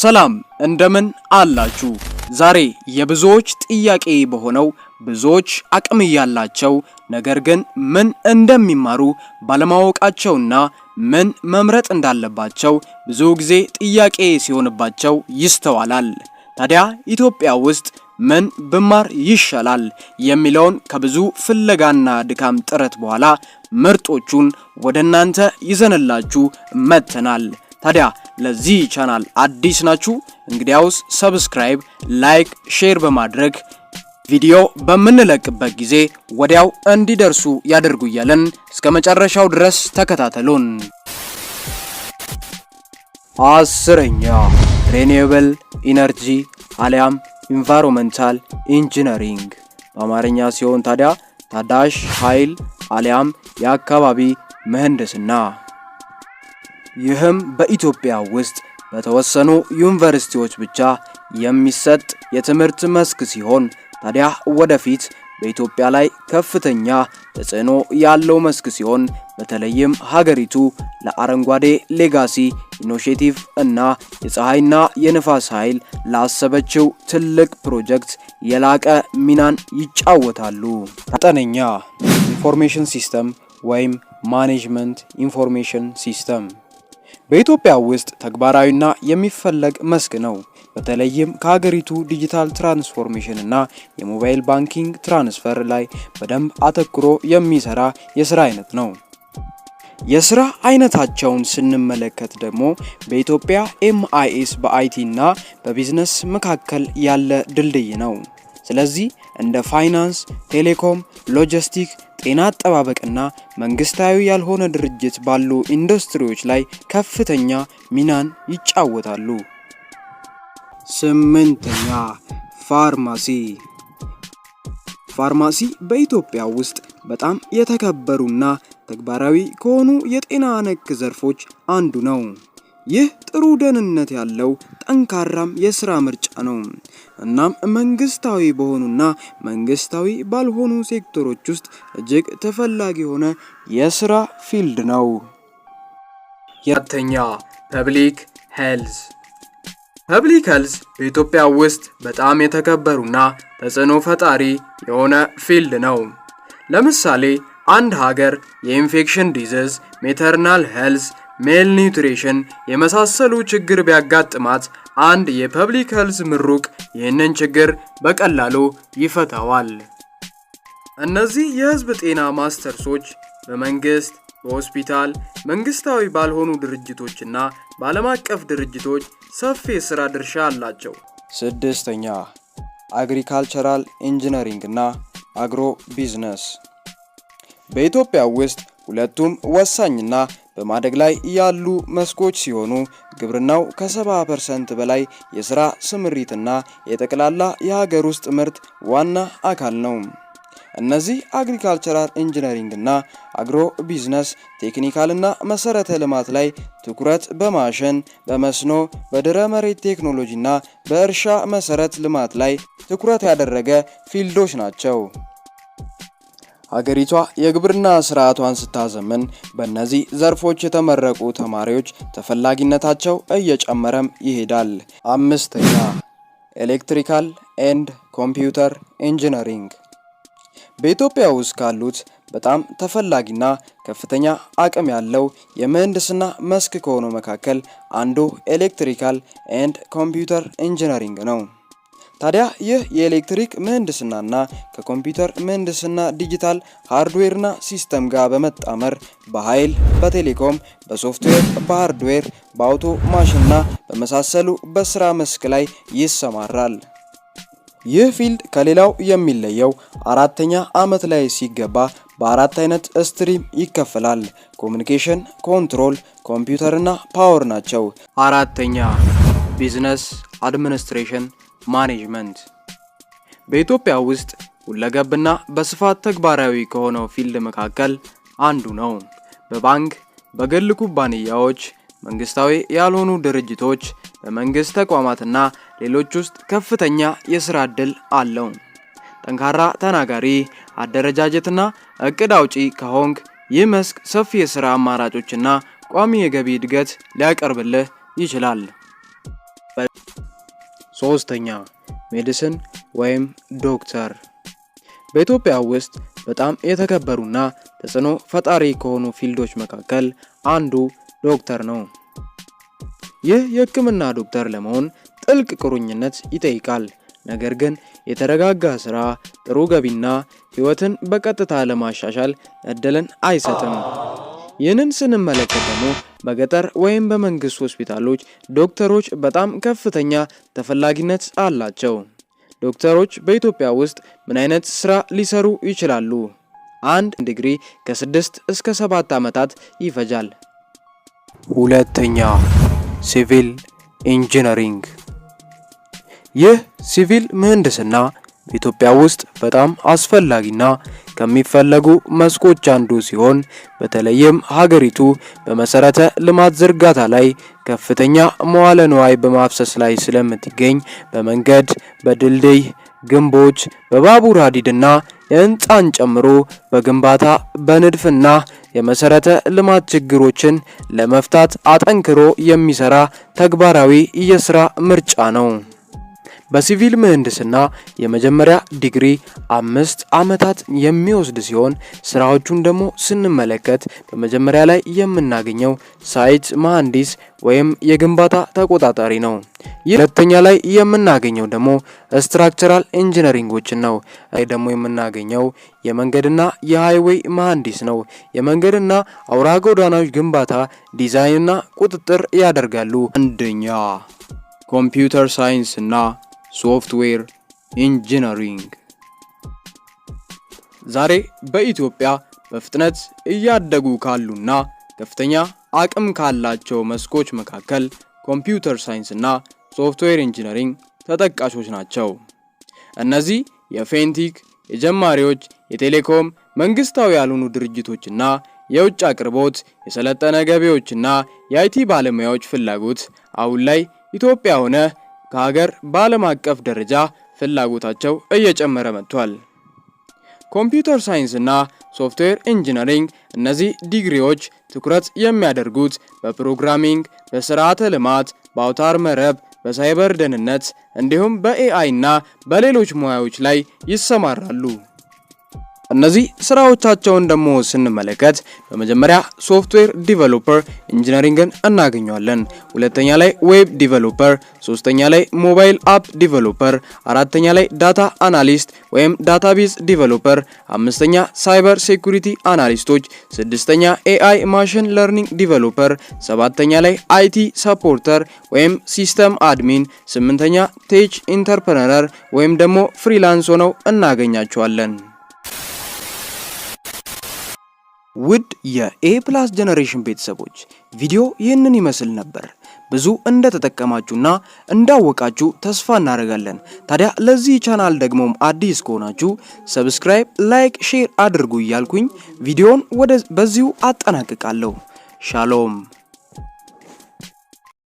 ሰላም እንደምን አላችሁ? ዛሬ የብዙዎች ጥያቄ በሆነው ብዙዎች አቅም ያላቸው ነገር ግን ምን እንደሚማሩ ባለማወቃቸውና ምን መምረጥ እንዳለባቸው ብዙ ጊዜ ጥያቄ ሲሆንባቸው ይስተዋላል። ታዲያ ኢትዮጵያ ውስጥ ምን ብማር ይሻላል የሚለውን ከብዙ ፍለጋና ድካም ጥረት በኋላ ምርጦቹን ወደናንተ ይዘንላችሁ መጥተናል። ታዲያ ለዚህ ቻናል አዲስ ናችሁ? እንግዲያውስ ሰብስክራይብ፣ ላይክ፣ ሼር በማድረግ ቪዲዮ በምንለቅበት ጊዜ ወዲያው እንዲደርሱ ያደርጉ እያለን እስከ መጨረሻው ድረስ ተከታተሉን። አስረኛ ሪኒዌብል ኢነርጂ አሊያም ኢንቫይሮንመንታል ኢንጂነሪንግ በአማርኛ ሲሆን ታዲያ ታዳሽ ኃይል አሊያም የአካባቢ ምህንድስና። ይህም በኢትዮጵያ ውስጥ በተወሰኑ ዩኒቨርሲቲዎች ብቻ የሚሰጥ የትምህርት መስክ ሲሆን ታዲያ ወደፊት በኢትዮጵያ ላይ ከፍተኛ ተጽዕኖ ያለው መስክ ሲሆን በተለይም ሀገሪቱ ለአረንጓዴ ሌጋሲ ኢኒሼቲቭ እና የፀሐይና የንፋስ ኃይል ላሰበችው ትልቅ ፕሮጀክት የላቀ ሚናን ይጫወታሉ። ዘጠነኛ ኢንፎርሜሽን ሲስተም ወይም ማኔጅመንት ኢንፎርሜሽን ሲስተም በኢትዮጵያ ውስጥ ተግባራዊና የሚፈለግ መስክ ነው። በተለይም ከሀገሪቱ ዲጂታል ትራንስፎርሜሽን እና የሞባይል ባንኪንግ ትራንስፈር ላይ በደንብ አተኩሮ የሚሰራ የስራ አይነት ነው። የስራ አይነታቸውን ስንመለከት ደግሞ በኢትዮጵያ ኤምአይኤስ በአይቲ እና በቢዝነስ መካከል ያለ ድልድይ ነው። ስለዚህ እንደ ፋይናንስ፣ ቴሌኮም፣ ሎጂስቲክ፣ ጤና አጠባበቅና መንግስታዊ ያልሆነ ድርጅት ባሉ ኢንዱስትሪዎች ላይ ከፍተኛ ሚናን ይጫወታሉ። ስምንተኛ ፋርማሲ። ፋርማሲ በኢትዮጵያ ውስጥ በጣም የተከበሩና ተግባራዊ ከሆኑ የጤና ነክ ዘርፎች አንዱ ነው። ይህ ጥሩ ደህንነት ያለው ጠንካራም የስራ ምርጫ ነው። እናም መንግስታዊ በሆኑና መንግስታዊ ባልሆኑ ሴክተሮች ውስጥ እጅግ ተፈላጊ የሆነ የስራ ፊልድ ነው። አራተኛ ፐብሊክ ሄልዝ። ፐብሊክ ሄልዝ በኢትዮጵያ ውስጥ በጣም የተከበሩና ተጽዕኖ ፈጣሪ የሆነ ፊልድ ነው። ለምሳሌ አንድ ሀገር የኢንፌክሽን ዲዚዝ፣ ሜተርናል ሄልዝ፣ ሜል ኒውትሪሽን የመሳሰሉ ችግር ቢያጋጥማት አንድ የፐብሊክ ሄልዝ ምሩቅ ይህንን ችግር በቀላሉ ይፈታዋል። እነዚህ የህዝብ ጤና ማስተርሶች በመንግስት፣ በሆስፒታል፣ መንግስታዊ ባልሆኑ ድርጅቶችና በዓለም አቀፍ ድርጅቶች ሰፊ የሥራ ድርሻ አላቸው። ስድስተኛ አግሪካልቸራል ኢንጂነሪንግ እና አግሮ ቢዝነስ። በኢትዮጵያ ውስጥ ሁለቱም ወሳኝና በማደግ ላይ ያሉ መስኮች ሲሆኑ ግብርናው ከ70% በላይ የሥራ ስምሪትና የጠቅላላ የሀገር ውስጥ ምርት ዋና አካል ነው። እነዚህ አግሪካልቸራል ኢንጂነሪንግ እና አግሮ ቢዝነስ ቴክኒካልና መሰረተ ልማት ላይ ትኩረት በማሽን፣ በመስኖ፣ በድረ መሬት ቴክኖሎጂና በእርሻ መሰረት ልማት ላይ ትኩረት ያደረገ ፊልዶች ናቸው። ሀገሪቷ የግብርና ስርዓቷን ስታዘምን በእነዚህ ዘርፎች የተመረቁ ተማሪዎች ተፈላጊነታቸው እየጨመረም ይሄዳል። አምስተኛ ኤሌክትሪካል ኤንድ ኮምፒውተር ኢንጂነሪንግ። በኢትዮጵያ ውስጥ ካሉት በጣም ተፈላጊና ከፍተኛ አቅም ያለው የምህንድስና መስክ ከሆነው መካከል አንዱ ኤሌክትሪካል ኤንድ ኮምፒውተር ኢንጂነሪንግ ነው። ታዲያ ይህ የኤሌክትሪክ ምህንድስናና ከኮምፒውተር ምህንድስና ዲጂታል ሃርድዌርና ሲስተም ጋር በመጣመር በኃይል፣ በቴሌኮም፣ በሶፍትዌር፣ በሃርድዌር፣ በአውቶ ማሽንና በመሳሰሉ በስራ መስክ ላይ ይሰማራል። ይህ ፊልድ ከሌላው የሚለየው አራተኛ ዓመት ላይ ሲገባ በአራት አይነት ስትሪም ይከፈላል። ኮሙኒኬሽን፣ ኮንትሮል፣ ኮምፒውተርና ፓወር ናቸው። አራተኛ ቢዝነስ አድሚኒስትሬሽን ማኔጅመንት። በኢትዮጵያ ውስጥ ሁለገብና በስፋት ተግባራዊ ከሆነው ፊልድ መካከል አንዱ ነው። በባንክ፣ በግል ኩባንያዎች፣ መንግስታዊ ያልሆኑ ድርጅቶች፣ በመንግስት ተቋማትና ሌሎች ውስጥ ከፍተኛ የሥራ ዕድል አለው። ጠንካራ ተናጋሪ፣ አደረጃጀትና እቅድ አውጪ ከሆንክ ይህ መስክ ሰፊ የሥራ አማራጮችና ቋሚ የገቢ እድገት ሊያቀርብልህ ይችላል። ሶስተኛ ሜዲሲን ወይም ዶክተር። በኢትዮጵያ ውስጥ በጣም የተከበሩና ተጽዕኖ ፈጣሪ ከሆኑ ፊልዶች መካከል አንዱ ዶክተር ነው። ይህ የሕክምና ዶክተር ለመሆን ጥልቅ ቁርኝነት ይጠይቃል። ነገር ግን የተረጋጋ ስራ፣ ጥሩ ገቢና ህይወትን በቀጥታ ለማሻሻል እድልን አይሰጥም። ይህንን ስንመለከት ደግሞ በገጠር ወይም በመንግስት ሆስፒታሎች ዶክተሮች በጣም ከፍተኛ ተፈላጊነት አላቸው። ዶክተሮች በኢትዮጵያ ውስጥ ምን አይነት ስራ ሊሰሩ ይችላሉ? አንድ ዲግሪ ከ6 እስከ 7 ዓመታት ይፈጃል። ሁለተኛ ሲቪል ኢንጂነሪንግ። ይህ ሲቪል ምህንድስና በኢትዮጵያ ውስጥ በጣም አስፈላጊና ከሚፈለጉ መስኮች አንዱ ሲሆን በተለይም ሀገሪቱ በመሰረተ ልማት ዝርጋታ ላይ ከፍተኛ መዋለ ንዋይ በማፍሰስ ላይ ስለምትገኝ በመንገድ፣ በድልድይ ግንቦች፣ በባቡር ሀዲድና የህንፃን ጨምሮ በግንባታ በንድፍና የመሰረተ ልማት ችግሮችን ለመፍታት አጠንክሮ የሚሰራ ተግባራዊ የስራ ምርጫ ነው። በሲቪል ምህንድስና የመጀመሪያ ዲግሪ 5 ዓመታት የሚወስድ ሲሆን ስራዎቹን ደግሞ ስንመለከት በመጀመሪያ ላይ የምናገኘው ሳይት መሐንዲስ ወይም የግንባታ ተቆጣጣሪ ነው። ሁለተኛ ላይ የምናገኘው ደግሞ ስትራክቸራል ኢንጂነሪንጎችን ነው። ደግሞ የምናገኘው የመንገድና የሃይዌይ መሐንዲስ ነው። የመንገድና አውራ ጎዳናዎች ግንባታ ዲዛይንና ቁጥጥር ያደርጋሉ። አንደኛ ኮምፒውተር ሳይንስ እና ሶፍትዌር ኢንጂነሪንግ። ዛሬ በኢትዮጵያ በፍጥነት እያደጉ ካሉና ከፍተኛ አቅም ካላቸው መስኮች መካከል ኮምፒውተር ሳይንስ እና ሶፍትዌር ኢንጂነሪንግ ተጠቃሾች ናቸው። እነዚህ የፌንቲክ፣ የጀማሪዎች፣ የቴሌኮም፣ መንግስታዊ ያልሆኑ ድርጅቶችና የውጭ አቅርቦት፣ የሰለጠነ ገቢዎችና የአይቲ ባለሙያዎች ፍላጎት አሁን ላይ ኢትዮጵያ ሆነ ከሀገር በዓለም አቀፍ ደረጃ ፍላጎታቸው እየጨመረ መጥቷል። ኮምፒውተር ሳይንስ እና ሶፍትዌር ኢንጂነሪንግ እነዚህ ዲግሪዎች ትኩረት የሚያደርጉት በፕሮግራሚንግ፣ በስርዓተ ልማት፣ በአውታር መረብ፣ በሳይበር ደህንነት እንዲሁም በኤአይ እና በሌሎች ሙያዎች ላይ ይሰማራሉ። እነዚህ ስራዎቻቸውን ደግሞ ስንመለከት በመጀመሪያ ሶፍትዌር ዲቨሎፐር ኢንጂነሪንግን እናገኘዋለን። ሁለተኛ ላይ ዌብ ዲቨሎፐር፣ ሶስተኛ ላይ ሞባይል አፕ ዲቨሎፐር፣ አራተኛ ላይ ዳታ አናሊስት ወይም ዳታቤዝ ዲቨሎፐር፣ አምስተኛ ሳይበር ሴኩሪቲ አናሊስቶች፣ ስድስተኛ ኤአይ ማሽን ለርኒንግ ዲቨሎፐር፣ ሰባተኛ ላይ አይቲ ሰፖርተር ወይም ሲስተም አድሚን፣ ስምንተኛ ቴች ኢንተርፕረነር ወይም ደግሞ ፍሪላንስ ሆነው እናገኛቸዋለን። ውድ የኤ ፕላስ ጀነሬሽን ቤተሰቦች ቪዲዮ ይህንን ይመስል ነበር። ብዙ እንደተጠቀማችሁና እንዳወቃችሁ ተስፋ እናደርጋለን። ታዲያ ለዚህ ቻናል ደግሞ አዲስ ከሆናችሁ ሰብስክራይብ፣ ላይክ፣ ሼር አድርጉ እያልኩኝ ቪዲዮን በዚሁ አጠናቅቃለሁ። ሻሎም።